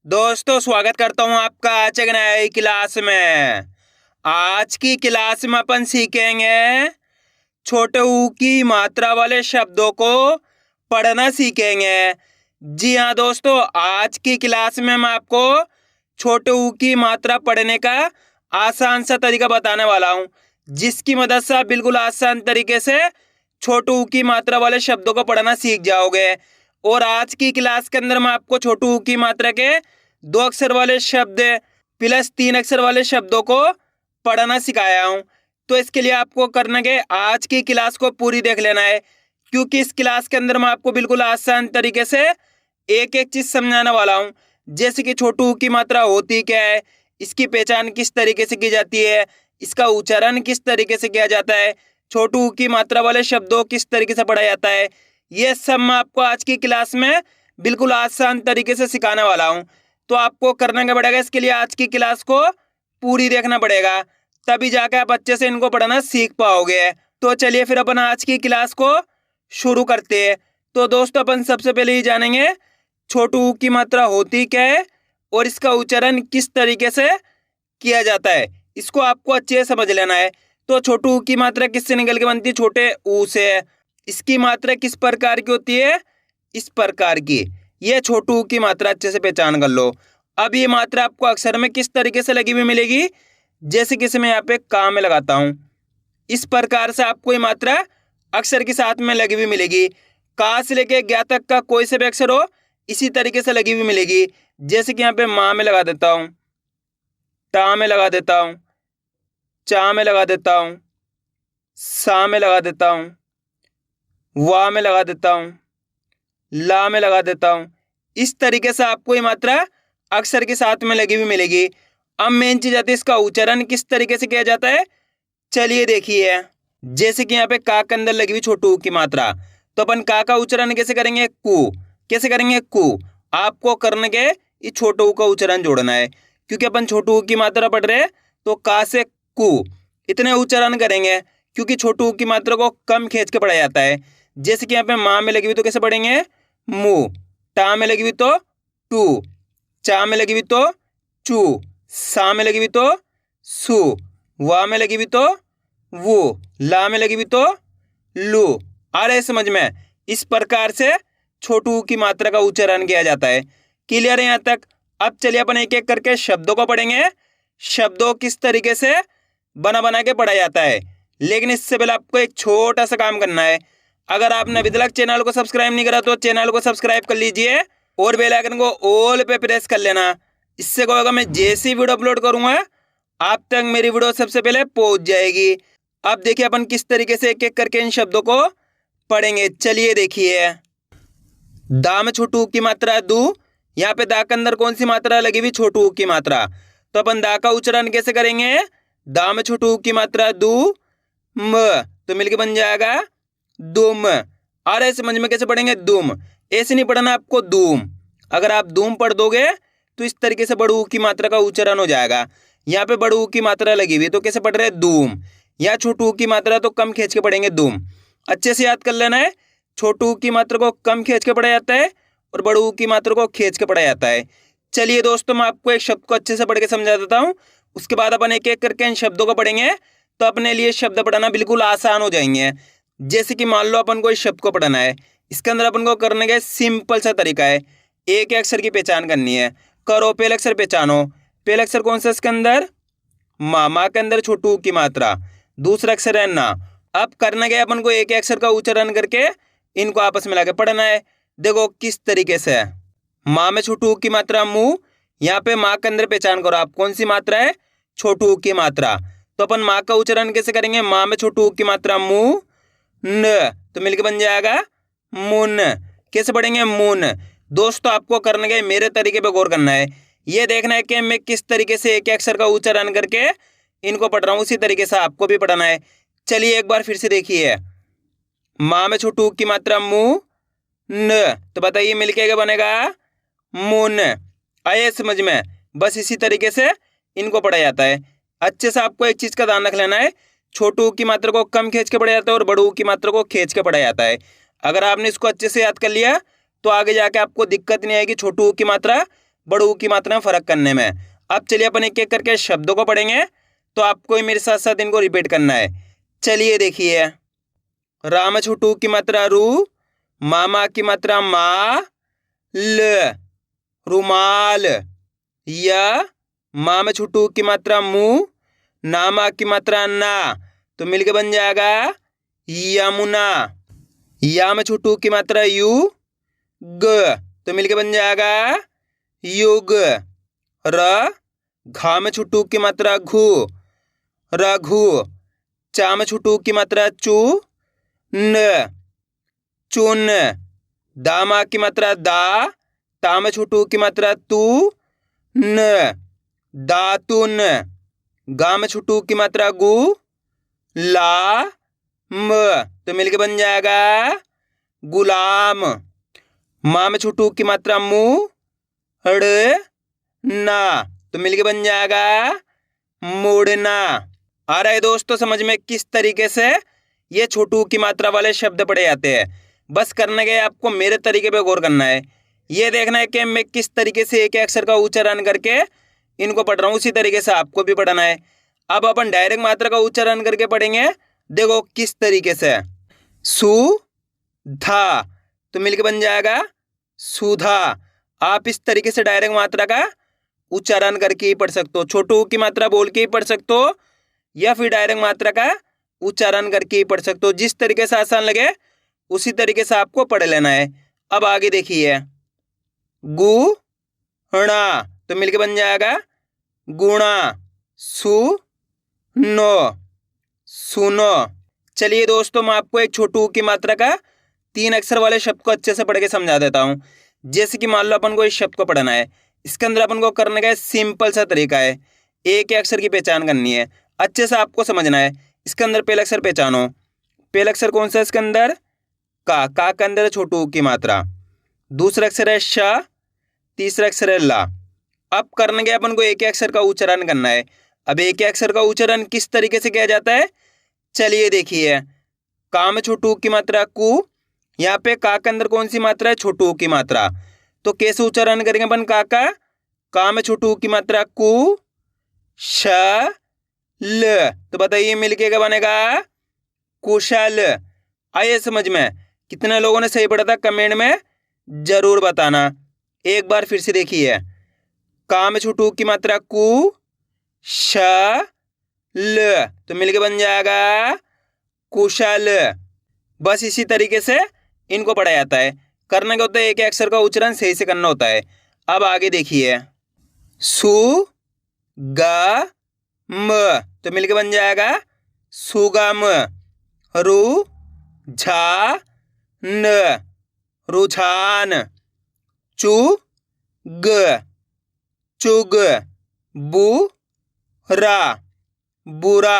दोस्तों स्वागत करता हूं आपका आज एक नई क्लास में। आज की क्लास में अपन सीखेंगे छोटे ऊ की मात्रा वाले शब्दों को पढ़ना सीखेंगे। जी हाँ दोस्तों, आज की क्लास में मैं आपको छोटे ऊ की मात्रा पढ़ने का आसान सा तरीका बताने वाला हूं, जिसकी मदद से आप बिल्कुल आसान तरीके से छोटे ऊ की मात्रा वाले शब्दों को पढ़ना सीख जाओगे। और आज की क्लास के अंदर मैं आपको छोटे ऊ की मात्रा के 2 अक्षर वाले शब्द प्लस 3 अक्षर वाले शब्दों को पढ़ना सिखाया हूं। तो इसके लिए आपको करना है, आज की क्लास को पूरी देख लेना है, क्योंकि इस क्लास के अंदर मैं आपको बिल्कुल आसान तरीके से एक एक चीज समझाने वाला हूं। जैसे कि छोटे ऊ की मात्रा होती क्या है, इसकी पहचान किस तरीके से की जाती है, इसका उच्चारण किस तरीके से किया जाता है, छोटे ऊ की मात्रा वाले शब्दों किस तरीके से पढ़ा जाता है, ये सब मैं आपको आज की क्लास में बिल्कुल आसान तरीके से सिखाने वाला हूं। तो आपको करना क्या पड़ेगा, इसके लिए आज की क्लास को पूरी देखना पड़ेगा, तभी जाके आप अच्छे से इनको पढ़ना सीख पाओगे। तो चलिए फिर अपन आज की क्लास को शुरू करते हैं। तो दोस्तों अपन सबसे पहले ही जानेंगे छोटे ऊ की मात्रा होती क्या है और इसका उच्चारण किस तरीके से किया जाता है, इसको आपको अच्छे से समझ लेना है। तो छोटे ऊ की मात्रा किससे निकल के बनती है, छोटे ऊ से। इसकी मात्रा किस प्रकार की होती है, इस प्रकार की। ये छोटे ऊ की मात्रा अच्छे से पहचान कर लो। अब ये मात्रा आपको अक्षर में किस तरीके से लगी हुई मिलेगी, जैसे कि मैं यहाँ पे का में लगाता हूं, इस प्रकार से आपको ये मात्रा अक्षर के साथ में लगी हुई मिलेगी। का से लेके ज्ञा तक का कोई से भी अक्षर हो, इसी तरीके से लगी हुई मिलेगी। जैसे कि यहाँ पे माँ में लगा देता हूं, टा में लगा देता हूं, चा में लगा देता हूं, सा में लगा देता हूं, वा में लगा देता हूं, ला में लगा देता हूं। इस तरीके से आपको ये मात्रा अक्षर के साथ में लगी हुई मिलेगी। अब मेन चीज आती है, इसका उच्चारण किस तरीके से किया जाता है, चलिए देखिए। जैसे कि यहाँ पे का के अंदर लगी हुई छोटे ऊ की मात्रा, तो अपन का उच्चारण कैसे करेंगे, कु। कैसे करेंगे, कु। आपको करने के ये छोटे ऊ का उच्चारण जोड़ना है, क्योंकि अपन छोटे ऊ की मात्रा पढ़ रहे हैं, तो का से कु इतने उच्चारण करेंगे, क्योंकि छोटे ऊ की मात्रा को कम खींच के पढ़ा जाता है। जैसे कि यहाँ पे माँ में लगी हुई तो कैसे पढ़ेंगे, मु। टा में लगी हुई तो टू, चा में लगी हुई तो चू, सा में लगी हुई तो सु, वा में लगी हुई तो वो, ला में लगी हुई तो लू। आ रहे समझ में, इस प्रकार से छोटे ऊ की मात्रा का उच्चारण किया जाता है। क्लियर है यहाँ तक। अब चलिए अपन एक एक करके शब्दों को पढ़ेंगे, शब्दों किस तरीके से बना बना के पढ़ा जाता है। लेकिन इससे पहले आपको एक छोटा सा काम करना है। अगर आपने अभी तक चैनल को सब्सक्राइब नहीं करा तो चैनल को सब्सक्राइब कर लीजिए और बेल आइकन को ऑल पे प्रेस कर लेना। इससे क्या होगा, मैं जैसी वीडियो अपलोड करूंगा आप तक मेरी वीडियो सबसे पहले पहुंच जाएगी। अब देखिए अपन किस तरीके से एक एक करके इन शब्दों को पढ़ेंगे। चलिए देखिए, दा में छोटे ऊ की मात्रा दू। यहाँ पे दा के अंदर कौन सी मात्रा लगी हुई, छोटे ऊ की मात्रा। तो अपन दा का उच्चारण कैसे करेंगे, दा में छोटे ऊ की मात्रा दू म, तो मिलके बन जाएगा दुम। अरे समझ में कैसे पढ़ेंगे, दुम। ऐसे नहीं पढ़ना आपको, दूम। अगर आप दूम पढ़ दोगे तो इस तरीके से बड़ू की मात्रा का उच्चारण हो जाएगा। यहाँ पे बड़ू की मात्रा लगी हुई तो कैसे पढ़ रहे हैं, दूम। या छोटू की मात्रा तो कम खींच के पढ़ेंगे, दूम। अच्छे से याद कर लेना है, छोटू की मात्रा को कम खींच के पढ़ा जाता है और बड़ू की मात्रा को खींच के पढ़ा जाता है। चलिए दोस्तों, मैं आपको एक शब्द को अच्छे से पढ़ के समझा देता हूँ, उसके बाद अपन एक एक करके इन शब्दों को पढ़ेंगे, तो अपने लिए शब्द पढ़ाना बिल्कुल आसान हो जाएंगे। जैसे कि मान लो अपन को इस शब्द को पढ़ना है, इसके अंदर अपन को करने का सिंपल सा तरीका है, एक अक्षर की पहचान करनी है। करो, पहले अक्षर पहचानो। पहले अक्षर कौन सा इसके अंदर, मामा के अंदर छोटू की मात्रा, दूसरा अक्षर है ना। अब करना क्या, अपन को एक अक्षर का उच्चारण करके इनको आपस में लाके पढ़ना है। देखो किस तरीके से है, माँ में छोटू की मात्रा मुंह। यहाँ पे माँ के अंदर पहचान करो आप कौन सी मात्रा है, छोटू की मात्रा। तो अपन माँ का उच्चारण कैसे करेंगे, माँ में छोटू की मात्रा मुंह न, तो मिलके बन जाएगा मुन। कैसे पढ़ेंगे, मुन। दोस्तों आपको करने के मेरे तरीके पे गौर करना है, ये देखना है कि मैं किस तरीके से एक अक्षर का उच्चारण करके इनको पढ़ रहा हूँ, उसी तरीके से आपको भी पढ़ना है। चलिए एक बार फिर से देखिए, माँ में छोटू की मात्रा मुंह न, तो बताइए मिलके क्या बनेगा, मुन। आए समझ में, बस इसी तरीके से इनको पढ़ा जाता है। अच्छे से आपको एक चीज का ध्यान रख लेना है, छोटू की मात्रा को कम खींच के पढ़ा जाता है और बड़ू की मात्रा को खींच के पढ़ा जाता है। अगर आपने इसको अच्छे से याद कर लिया तो आगे जाके आपको दिक्कत नहीं आएगी छोटू की मात्रा बड़े ऊ की मात्रा में फर्क करने में। अब चलिए अपन एक एक करके शब्दों को पढ़ेंगे, तो आपको ही मेरे साथ साथ इनको रिपीट करना है। चलिए देखिए, राम छोटू की मात्रा रू, मामा की मात्रा मा, ल, रुमाल। या मामा छोटू की मात्रा मु, नामा की मात्रा ना, तो मिलके बन जाएगा यमुना। याम छोटू की मात्रा यू, ग, तो मिलके बन जाएगा युग। र, घाम छोटू की मात्रा घू, रघु। चाम छोटू की मात्रा चू, न, चुन। दामा की मात्रा दा, ताम छोटू की मात्रा तू, न, दातुन। गाम छोटू की मात्रा गु, ला, म, तो मिलके बन जाएगा गुलाम। माम छोटू की मात्रा मु, ड़, ना, तो मिलके बन जाएगा मुड़ना। आ रहा है दोस्तों समझ में किस तरीके से ये छोटू की मात्रा वाले शब्द पढ़े जाते हैं। बस करने के आपको मेरे तरीके पे गौर करना है। ये देखना है कि मैं किस तरीके से एक अक्षर का उच्चारण करके इनको पढ़ रहा हूँ, उसी तरीके से आपको भी पढ़ना है। अब अपन डायरेक्ट मात्रा का उच्चारण करके पढ़ेंगे, देखो किस तरीके से। सु, धा, तो मिलके बन जाएगा सुधा। आप इस तरीके से डायरेक्ट मात्रा का उच्चारण करके ही पढ़ सकते हो, छोटू की मात्रा बोल के ही पढ़ सकते हो, या फिर डायरेक्ट मात्रा का उच्चारण करके ही पढ़ सकते हो। जिस तरीके से आसान लगे उसी तरीके से आपको पढ़ लेना है। अब आगे देखिए, गु, णा, तो मिलके बन जाएगा गुणा। सु, नो, सुनो। चलिए दोस्तों, मैं आपको एक छोटू की मात्रा का 3 अक्षर वाले शब्द को अच्छे से पढ़ के समझा देता हूँ। जैसे कि मान लो अपन को इस शब्द को पढ़ना है, इसके अंदर अपन को करने का सिंपल सा तरीका है, एक ही अक्षर की पहचान करनी है, अच्छे से आपको समझना है। इसके अंदर पहला अक्षर पहचानो, पहला अक्षर कौन सा है इसके अंदर? का के अंदर छोटू की मात्रा। दूसरा अक्षर है श, तीसरा अक्षर है ला। अब करने के अपन को एक ही अक्षर का उच्चारण करना है। अब एक ही अक्षर का उच्चारण किस तरीके से किया जाता है, चलिए देखिए। का में छोटू की मात्रा कु, यहाँ पे का के अंदर कौन सी मात्रा है? छोटू की मात्रा। तो कैसे उच्चारण करेंगे अपन का में छोटू की मात्रा कु, श, ल, तो बताइए मिलके क्या बनेगा? कुशल। आइए समझ में कितने लोगों ने सही पढ़ा था कमेंट में जरूर बताना। एक बार फिर से देखिए, का में छोटू की मात्रा कु, श, ल, तो मिलके बन जाएगा कुशल। बस इसी तरीके से इनको पढ़ा जाता है। करने का होता है एक अक्षर का उच्चारण सही से करना होता है। अब आगे देखिए, सु, ग, म, तो मिलके बन जाएगा सुगम। रु, झा, न, रुझान। चु, ग, चुग। बु, रा, बुरा।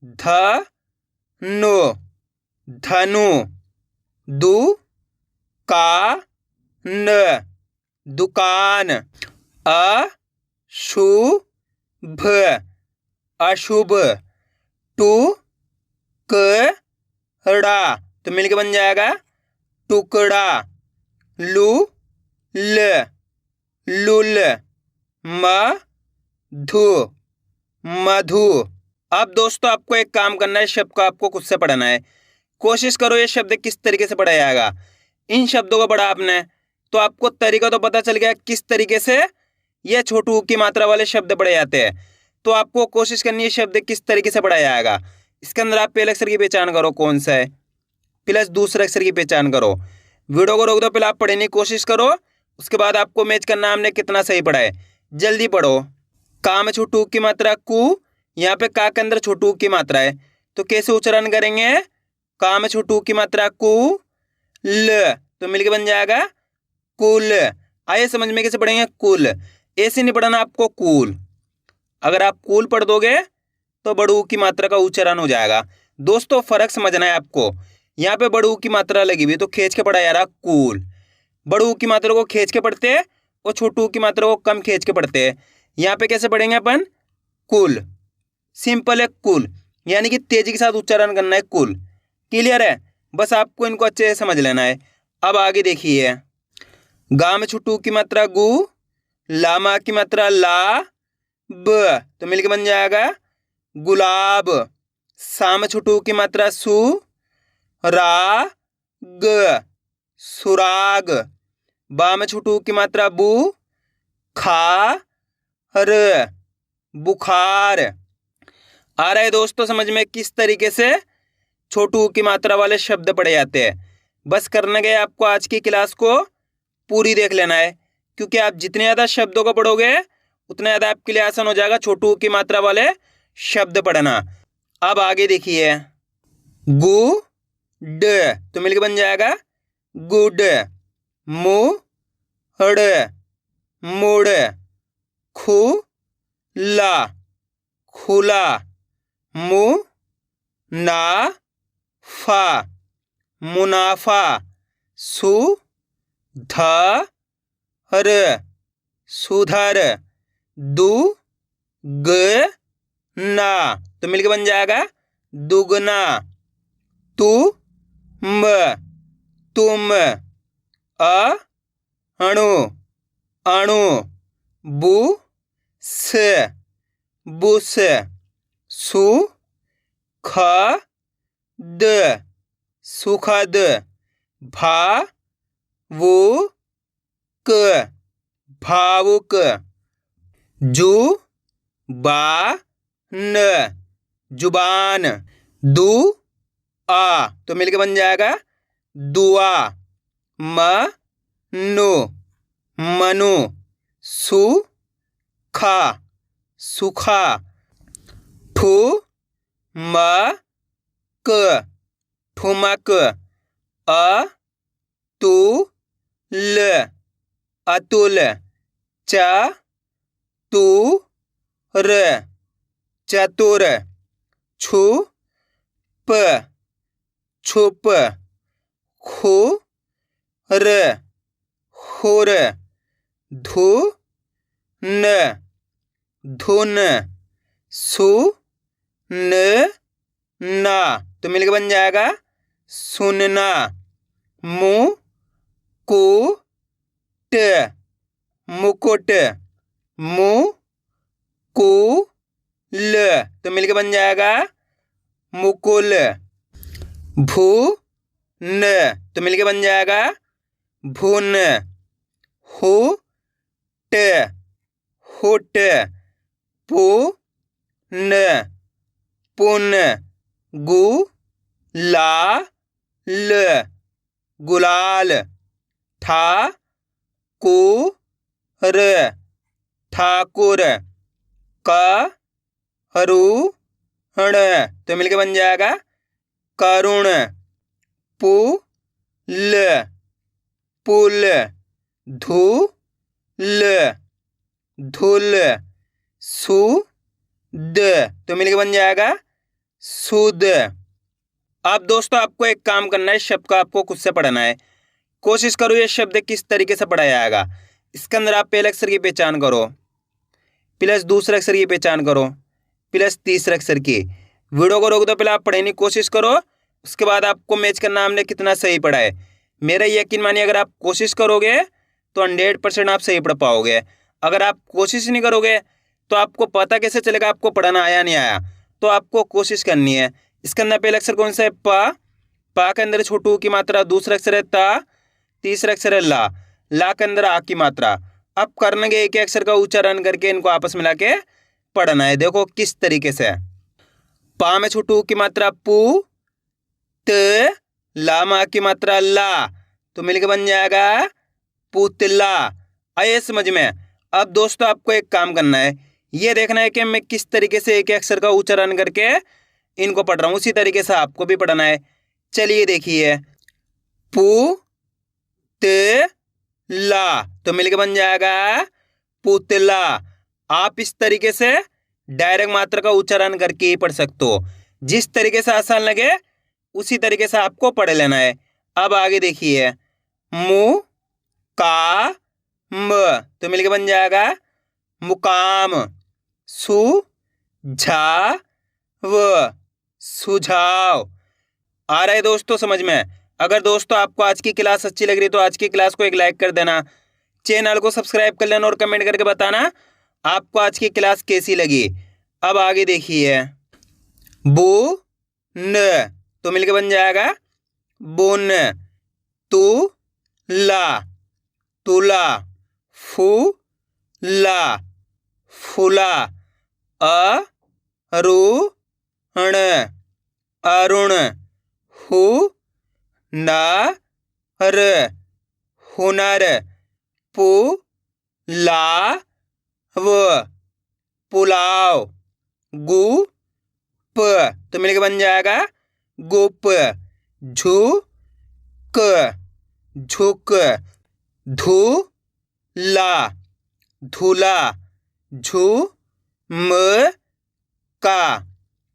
ध, नु, धनु। दु, का, न, दुकान। अ, शु, भ, अशुभ। टू, क, ड़ा, तो मिलके बन जाएगा टुकड़ा। लू, ल, लुल। म, धु, मधु। अब दोस्तों आपको एक काम करना है, शब्द को आपको खुद से पढ़ना है। कोशिश करो ये शब्द किस तरीके से पढ़ा जाएगा। इन शब्दों को पढ़ा आपने तो आपको तरीका तो पता चल गया किस तरीके से ये छोटू की मात्रा वाले शब्द पढ़े जाते हैं। तो आपको कोशिश करनी है शब्द किस तरीके से पढ़ा जाएगा। इसके अंदर आप पहले अक्षर की पहचान करो कौन सा है, प्लस दूसरे अक्षर की पहचान करो। वीडियो को रोक दो, पहले आप पढ़ने की कोशिश करो, उसके बाद आपको मैच करना हमने कितना सही पढ़ा है। जल्दी पढ़ो। का में छोटू की मात्रा कु, यहाँ पे का के अंदर छोटू की मात्रा है, तो कैसे उच्चारण करेंगे? का में छोटू की मात्रा कु, ल, तो मिलके बन जाएगा कुल। आइए समझ में कैसे पढ़ेंगे? कुल। ऐसे नहीं पढ़ना आपको कूल। अगर आप कूल पढ़ दोगे तो बड़ू की मात्रा का उच्चारण हो जाएगा। दोस्तों फर्क समझना है आपको। यहाँ पे बड़ू की मात्रा लगी हुई तो खींच के पढ़ा जा रहा कूल। बड़ू की मात्रा को खींच के पढ़ते हैं और छोटू की मात्रा को कम खींच के पढ़ते हैं। यहाँ पे कैसे पढ़ेंगे अपन? कुल। सिंपल है कुल, यानी कि तेजी के साथ उच्चारण करना है कुल। क्लियर है? बस आपको इनको अच्छे से समझ लेना है। अब आगे देखिए, गा में छोटू की मात्रा गु, लामा की मात्रा ला, ब तो मिलके बन जाएगा गुलाब। साम छोटू की मात्रा सु, रा, ग सुराग। बाम छोटू की मात्रा बु, खा, र बुखार। आ रहा है दोस्तों समझ में किस तरीके से छोटू की मात्रा वाले शब्द पढ़े जाते हैं। बस करना क्या है, आपको आज की क्लास को पूरी देख लेना है, क्योंकि आप जितने ज़्यादा शब्दों को पढ़ोगे उतना ज़्यादा आपके लिए आसान हो जाएगा छोटू की मात्रा वाले शब्द पढ़ना। अब आगे देखिए, गु ड तो मिलकर बन जाएगा गुड। मु ड़ मुड़। खु ला खुला। मु ना फा मुनाफा। सु ध र सुधर। दु ग ना तो मिलकर बन जाएगा दुगना। तु म तुम। अणु अणु। बु स बुस। सु ख द सुखद। भा वु क भावुक। जु बा न जुबान। दु आ तो मिलकर बन जाएगा दुआ। म नु मनु। सु खा सुखा। ठु म क ठुमक। अ तु ल अतुल। च तु र चतुर। छु प छुप। खु र खुर। धु न धुन। सु न ना तो मिलकर बन जाएगा सुनना। मु कु ट मुकुट। मु कु ल तो मिलकर बन जाएगा मुकुल। भू न तो मिलकर बन जाएगा भुन। हु ट हुट। पु न पुन। गु ला ल गुलाल। ठा कु र ठाकुर। क रु ण तो मिलकर बन जाएगा करुण। पु ल पुल। धु ल धुल। सु द तो मिलकर बन जाएगा सुद। अब दोस्तों आपको एक काम करना है, शब्द को आपको खुद से पढ़ना है। कोशिश करो ये शब्द किस तरीके से पढ़ा जाएगा। इसके अंदर आप पहले अक्षर की पहचान करो, प्लस दूसरे अक्षर की पहचान करो, प्लस तीसरे अक्षर की। वीडियो को रोक दो, पहले आप पढ़ने की कोशिश करो, उसके बाद आपको मैच करना हमने कितना सही पढ़ा है। मेरा यकीन मानिए अगर आप कोशिश करोगे तो 100% आप सही पढ़ पाओगे। अगर आप कोशिश नहीं करोगे तो आपको पता कैसे चलेगा आपको पढ़ना आया नहीं आया। तो आपको कोशिश करनी है। इसके अंदर पहला अक्षर कौन सा है? पा। पा के अंदर छोटू की मात्रा। दूसरा अक्षर है ता। तीसरा अक्षर है ला। ला के अंदर आ की मात्रा। अब करने के एक अक्षर का उच्चारण करके इनको आपस में मिला के पढ़ना है। देखो किस तरीके से। पा में छोटू की मात्रा पू। त ला में आ की मात्रा ला तो मिलकर बन जाएगा पुतला। आइए समझ में। अब दोस्तों आपको एक काम करना है, ये देखना है कि मैं किस तरीके से एक अक्षर का उच्चारण करके इनको पढ़ रहा हूँ, उसी तरीके से आपको भी पढ़ना है। चलिए देखिए, पू त ला तो मिलकर बन जाएगा पुतला। आप इस तरीके से डायरेक्ट मात्रा का उच्चारण करके ही पढ़ सकते हो। जिस तरीके से आसान लगे उसी तरीके से आपको पढ़ लेना है। अब आगे देखिए, मु का म तो मिलकर बन जाएगा मुकाम। सु झा व सुझाव। आ रहा है दोस्तों समझ में। अगर दोस्तों आपको आज की क्लास अच्छी लग रही है तो आज की क्लास को एक लाइक कर देना, चैनल को सब्सक्राइब कर लेना और कमेंट करके बताना आपको आज की क्लास कैसी लगी। अब आगे देखिए, बू न तो मिलकर बन जाएगा बुन। तू ला तुला। फू ला फुला। अरुण अरुण। हु नर हुनर। पुलाव पुलाव। गुप तो मिलकर बन जाएगा गुप। झुक झुक। धुला धुला। झुमका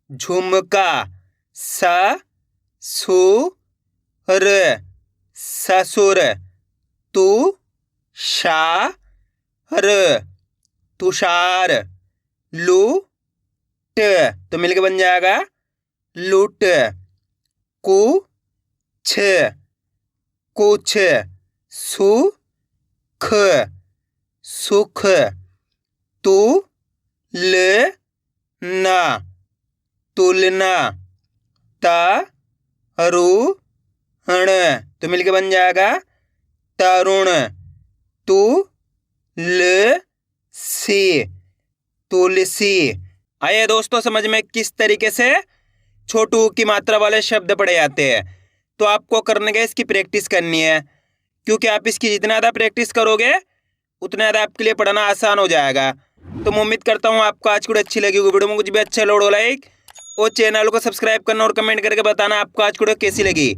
झुमका। ससुर ससुर। तुषार तुषार। लूट तो मिलकर बन जाएगा लूट। कुछ कुछ। सुख सुख। तुलना तुलना। तरुण तो मिलकर बन जाएगा तरुण। तुलसी तुलसी। आइए दोस्तों, समझ में किस तरीके से छोटू की मात्रा वाले शब्द पढ़े जाते हैं। तो आपको करने का इसकी प्रैक्टिस करनी है, क्योंकि आप इसकी जितना ज़्यादा प्रैक्टिस करोगे उतना ज़्यादा आपके लिए पढ़ना आसान हो जाएगा। तो मैं उम्मीद करता हूँ आपको आज की वीडियो अच्छी लगी होगी। वीडियो में कुछ भी अच्छा लोड हो लाइक और चैनल को सब्सक्राइब करना और कमेंट करके बताना आपको आज की वीडियो कैसी लगी।